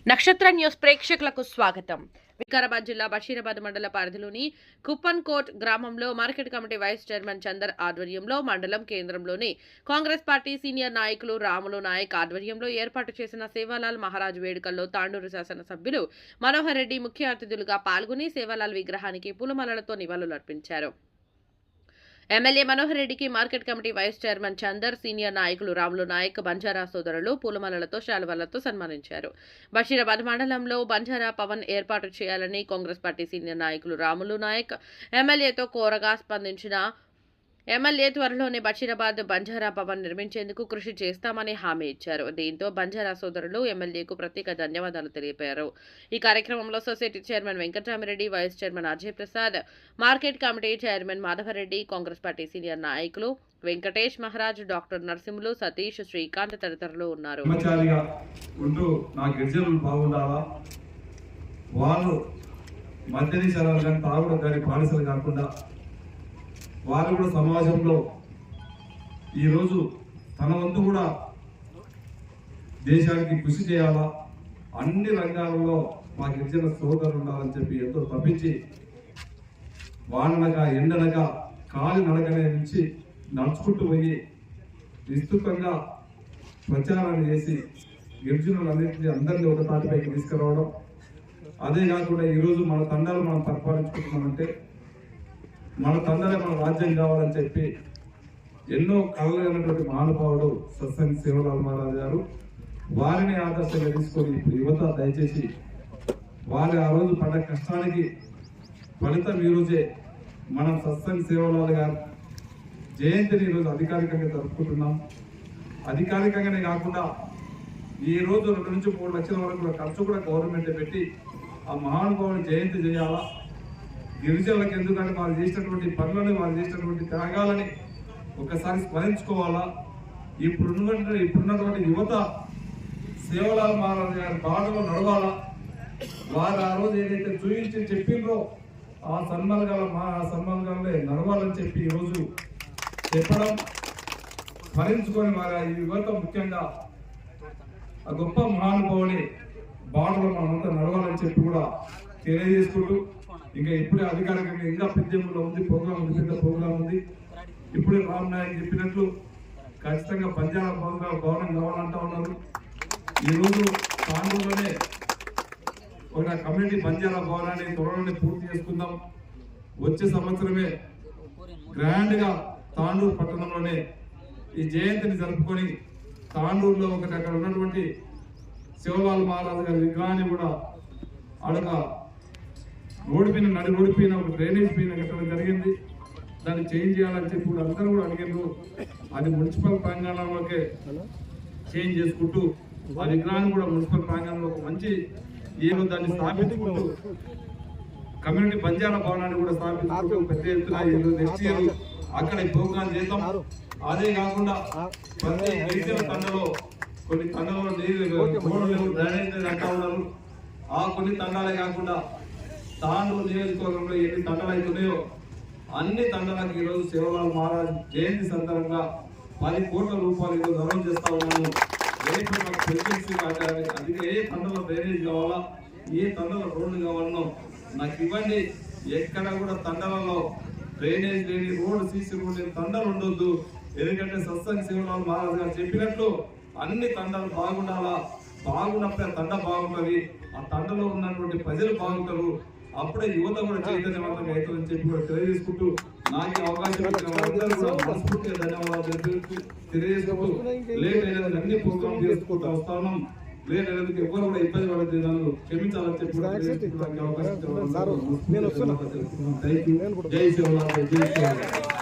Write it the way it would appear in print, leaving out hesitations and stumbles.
నక్షత్ర న్యూస్ ప్రేక్షకులకు స్వాగతం. వికారాబాద్ జిల్లా బషీరాబాద్ మండల పరిధిలోని కుప్పన్కోట్ గ్రామంలో market committee vice chairman Chander ఆధ్వర్యంలో మండలం కేంద్రంలోని కాంగ్రెస్ పార్టీ సీనియర్ నాయకులు రాములు నాయక్ ఆధ్వర్యంలో ఏర్పాటు చేసిన సేవాలాల్ మహారాజ్ వేడుకల్లో తాండూరు శాసనసభ్యులు మనోహర్ రెడ్డి ముఖ్య అతిథులుగా పాల్గొని సేవాలాల్ విగ్రహానికి పూలమాలలతో నివాళులర్పించారు. ఎమ్మెల్యే మనోహర్ రెడ్డికి market committee vice chairman Chander, senior నాయకులు రాములు నాయక్, బంజారా సోదరులు పూలమాలలతో శాలువాలతో సన్మానించారు. బషీరాబాద్ మండలంలో బంజారా పవన్ ఏర్పాటు చేయాలని కాంగ్రెస్ పార్టీ సీనియర్ నాయకులు రాములు నాయక్ ఎమ్మెల్యేతో కోరగా స్పందించిన ఎమ్మెల్యే త్వరలోనే బషీరాబాద్ బంజారా భవన్ నిర్మించేందుకు కృషి చేస్తామని హామీ ఇచ్చారు. దీంతో బంజారా సోదరులు ఎమ్మెల్యేకు ప్రత్యేక ధన్యవాదాలు తెలిపారు. ఈ కార్యక్రమంలో society chairman Venkataramireddy, vice chairman Ajay Prasad, market committee chairman Madhavareddy, Congress party senior నాయకులు వెంకటేష్ మహారాజ్, డాక్టర్ నరసింహులు, సతీష్, శ్రీకాంత్ తదితరులు ఉన్నారు. వారు కూడా సమాజంలో ఈరోజు తన వంతు కూడా దేశానికి కృషి చేయాలా, అన్ని రంగాలలో మా గిరిజన సోదరులు ఉండాలని చెప్పి ఎంతో తప్పించి వాననక ఎండనక కాలి నడకనే నుంచి నడుచుకుంటూ పోయి విస్తృతంగా ప్రచారాన్ని చేసి గిరిజనులన్నింటినీ అందరినీ ఒక తాటిపైకి తీసుకురావడం. అదే కాకుండా ఈరోజు మన తండాలు మనం పరిపాలించుకుంటున్నామంటే మన తండ్రి మన రాజ్యం కావాలని చెప్పి ఎన్నో కలగలిగినటువంటి మహానుభావుడు సత్సంగ్ సేవలాల్ మహారాజ్ గారు. వారిని ఆదర్శంగా తీసుకొని ఇప్పుడు యువత దయచేసి వారి ఆ రోజు పడ్డ కష్టానికి ఫలితం ఈరోజే మనం సత్సంగ్ సేవలాల్ గారు జయంతిని ఈరోజు అధికారికంగా జరుపుకుంటున్నాం. అధికారికంగానే కాకుండా ఈ రోజు 2 నుంచి 3 లక్షల వరకు ఖర్చు కూడా గవర్నమెంట్ పెట్టి ఆ మహానుభావుని జయంతి చేయాలా. గిరిజనులకు ఎందుకంటే వాళ్ళు చేసినటువంటి పనులను, వాళ్ళు చేసినటువంటి త్యాగాలని ఒకసారి స్మరించుకోవాలా. ఇప్పుడున్నటువంటి యువత సేవలాల్ మహారాజ్ గారి బాటలో నడవాలా. వారు ఆ రోజు ఏదైతే చూపించి చెప్పిండ్రో ఆ సన్మార్గాలే నడవాలని చెప్పి ఈరోజు చెప్పడం, స్మరించుకొని వారి ఈ యువత ముఖ్యంగా ఆ గొప్ప మహానుభావుని బాటలో మనమంతా నడవాలని చెప్పి కూడా తెలియజేసుకుంటూ ఇంకా ఇప్పుడే అధికారికంగా ఇంకా పెద్దలో ఉంది ప్రోగ్రామ్ ఉంది, పెద్ద ప్రోగ్రామ్ ఉంది. ఇప్పుడే రామ్ నాయక్ చెప్పినట్లు ఖచ్చితంగా బంజారా భవనం కావాలంటా ఉన్నారు. ఈరోజు తాండూరులోనే ఒక కమ్యూనిటీ బంజారా భవనాన్ని త్వరలోనే పూర్తి చేసుకుందాం. వచ్చే సంవత్సరమే గ్రాండ్ గా తాండూరు పట్టణంలోనే ఈ జయంతిని జరుపుకొని తాండూరులో ఒకటి అక్కడ ఉన్నటువంటి సేవలాల్ మహారాజ్ గారి విగ్రహాన్ని కూడా అడగ రోడ్డు పైన ఒక డ్రైనేజ్ పైన కట్టడం జరిగింది. దాన్ని చేంజ్ చేయాలని చెప్పి కూడా అందరూ కూడా అడిగారు. అది మున్సిపల్ ప్రాంగణంలోకే చేంజ్ చేసుకుంటూ ఆ విగ్రహాన్ని కూడా మున్సిపల్ ప్రాంగణంలో ఒక మంచి ఏదో దాన్ని స్థాపించుకుంటూ కమ్యూనిటీ బంజారా భవనాన్ని కూడా స్థాపించుకుంటూ పెద్ద ఎత్తున నెక్స్ట్ ఇయర్ అక్కడ ప్రోగ్రాం చేద్దాం. అదే కాకుండా ప్రతి గిరిజన తండలో కొన్ని తండాలలో డ్రైనేజ్ అంటా ఉన్నారు. ఆ కొన్ని తండాలే కాకుండా తాండూరు నియోజకవర్గంలో ఎన్ని తండాలు అవుతున్నాయో అన్ని తండాలకు ఈరోజు సేవలాల్ మహారాజ్ జయంతి సందర్భంగా 10 కోట్ల రూపాయలు ఈరోజు అనౌన్స్ చేస్తా ఉన్నాను. అందుకే ఏ తండలో డ్రైనేజ్ కావాలా, ఏ తండలో రోడ్లు కావాలనో నాకు ఇవ్వండి. ఎక్కడ కూడా తండాలలో డ్రైనేజ్ లేని రోడ్డు, సీసీ రోడ్ లేని తండాలు ఉండొద్దు. ఎందుకంటే సత్సంగ్ సేవలాల్ మహారాజ్ గారు చెప్పినట్లు అన్ని తండాలు బాగుండాలా. బాగున్నప్పుడే తండ బాగుంటుంది, ఆ తండలో ఉన్నటువంటి ప్రజలు బాగుంటారు. అప్పుడే యువత కూడా చైతన్యవంతంగా అవుతుందని చెప్పి కూడా తెలియజేసుకుంటూ నాకు అవకాశం ఇచ్చిన వాళ్ళందరూ కూడా మనస్ఫూర్తిగా ధన్యవాదాలు తెలియజేసుకుంటూ లేట్ అయినందుకు అన్ని ప్రోగ్రామ్ చేసుకుంటూ వస్తా ఉన్నాం. లేట్ అయినందుకు ఎవరు కూడా ఇబ్బంది పడలేదు, నన్ను క్షమించాలని చెప్పి అవకాశం ఇచ్చిన జై సేవలాల్, జై సేవలాల్.